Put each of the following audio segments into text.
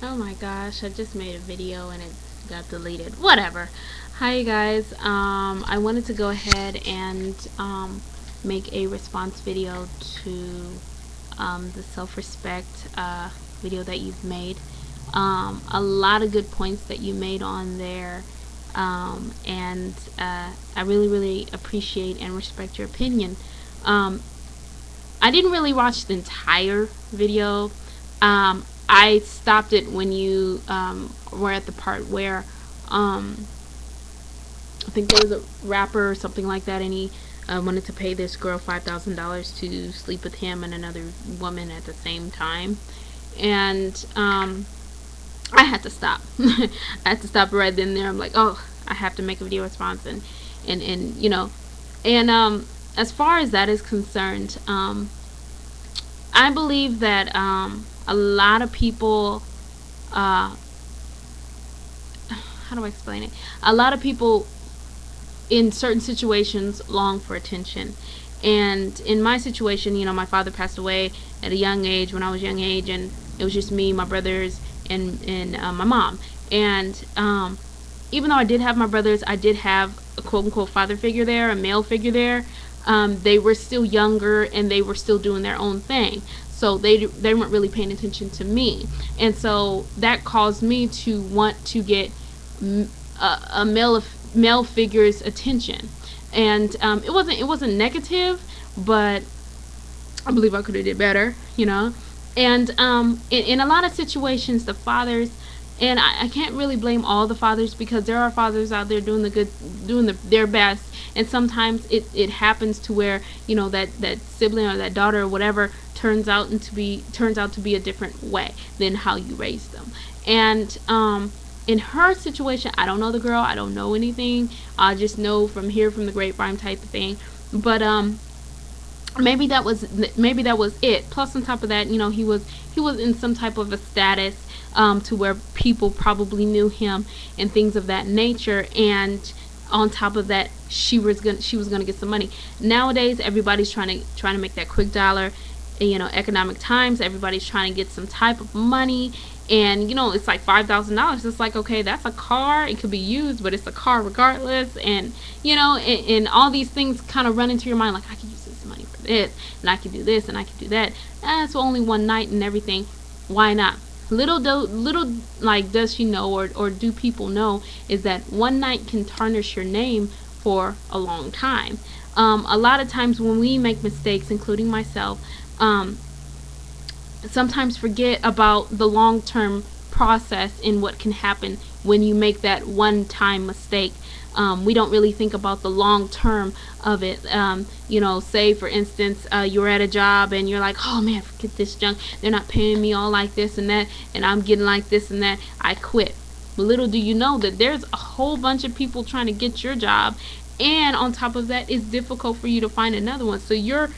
Oh my gosh, I just made a video and it got deleted. Whatever. Hi guys. I wanted to go ahead and make a response video to the self-respect video that you've made. A lot of good points that you made on there. And I really appreciate and respect your opinion. I didn't really watch the entire video. I stopped it when you were at the part where I think there was a rapper or something like that, and he wanted to pay this girl $5,000 to sleep with him and another woman at the same time, and I had to stop. I had to stop right then and there. I'm like, oh, I have to make a video response, and you know, and as far as that is concerned, I believe that a lot of people, how do I explain it? A lot of people in certain situations long for attention. And in my situation, my father passed away at a young age, when I was young age, and it was just me, my brothers, and my mom. And even though I did have my brothers, I did have a quote-unquote father figure there, a male figure there. They were still younger and they were still doing their own thing, so they weren't really paying attention to me. And so that caused me to want to get a male figure's attention. And it wasn't negative, but I believe I could have did better. And in a lot of situations, the fathers, and I can't really blame all the fathers, because there are fathers out there doing their best, and sometimes it happens to where that sibling or that daughter or whatever turns out to be a different way than how you raised them. And in her situation, I don't know the girl, I don't know anything, I just know from the grapevine type of thing. But maybe that was it. Plus, on top of that, he was in some type of a status, to where people probably knew him and things of that nature. And on top of that, she was gonna get some money. Nowadays, everybody's trying to make that quick dollar. Economic times, everybody's trying to get some type of money. And it's like $5,000. It's like, okay, that's a car, it could be used, but it's a car regardless. And and all these things kind of run into your mind, like, I could use this money for this, and I could do this, and I could do that. That's only one night and everything. Why not? Little like, does she know, or do people know, is that one night can tarnish your name for a long time. A lot of times when we make mistakes, including myself, sometimes forget about the long-term process in what can happen when you make that one-time mistake. We don't really think about the long term of it. Say for instance, you're at a job and you're like, oh man, forget this junk, they're not paying me all like this and that, and I'm getting like this and that, I quit. But little do you know that there's a whole bunch of people trying to get your job, and on top of that, it's difficult for you to find another one. So you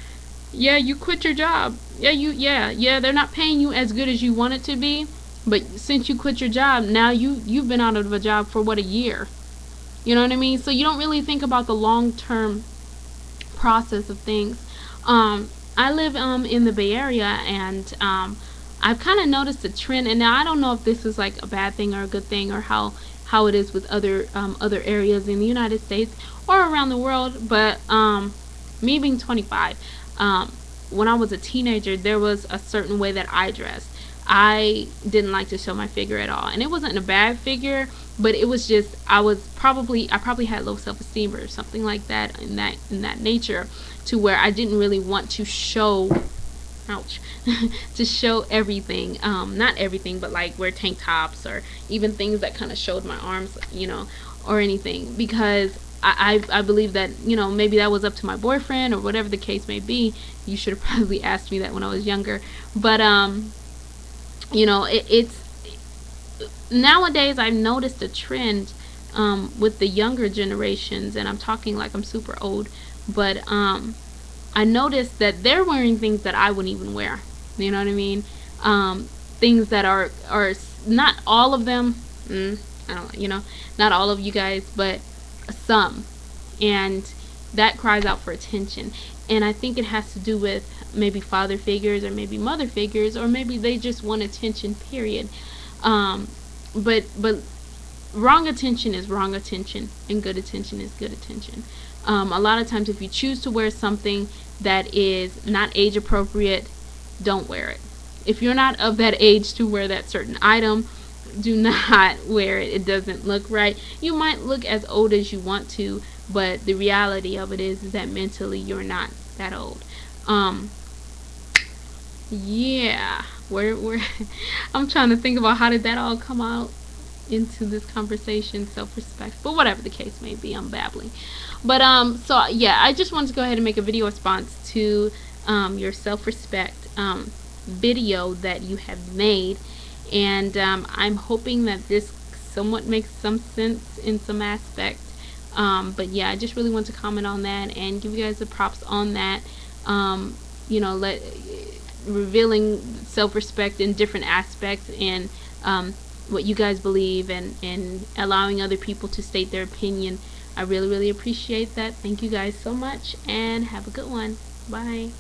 quit your job. They're not paying you as good as you want it to be, but since you quit your job, now you've been out of a job for what, a year. You know what I mean? So you don't really think about the long-term process of things. I live in the Bay Area, and I've kind of noticed a trend. And now I don't know if this is like a bad thing or a good thing, or how it is with other areas in the United States or around the world. But me being 25, when I was a teenager, there was a certain way that I dressed. I didn't like to show my figure at all, and it wasn't a bad figure, but it was just, I probably had low self-esteem or something like that, in that nature, to where I didn't really want to show, ouch, to show everything. Not everything, but like wear tank tops, or even things that kind of showed my arms, or anything, because I believe that maybe that was up to my boyfriend, or whatever the case may be. You should have probably asked me that when I was younger. But it's nowadays I've noticed a trend with the younger generations, and I'm talking like I'm super old, but I noticed that they're wearing things that I wouldn't even wear. You know what I mean? Things that are not all of them. I don't, not all of you guys, but some, and that cries out for attention. And I think it has to do with maybe father figures, or maybe mother figures, or maybe they just want attention, period. But wrong attention is wrong attention, and good attention is good attention. A lot of times, if you choose to wear something that is not age appropriate, don't wear it. If you're not of that age to wear that certain item, do not wear it. It doesn't look right. You might look as old as you want to, but the reality of it is that mentally you're not that old. Yeah, where I'm trying to think about how did that all come out into this conversation, self-respect, but whatever the case may be, I'm babbling. But so yeah, I just wanted to go ahead and make a video response to your self-respect video that you have made, and I'm hoping that this somewhat makes some sense in some aspect. But yeah, I just really want to comment on that and give you guys the props on that. You know, revealing self-respect in different aspects, and what you guys believe, and allowing other people to state their opinion. I really appreciate that. Thank you guys so much, and have a good one. Bye.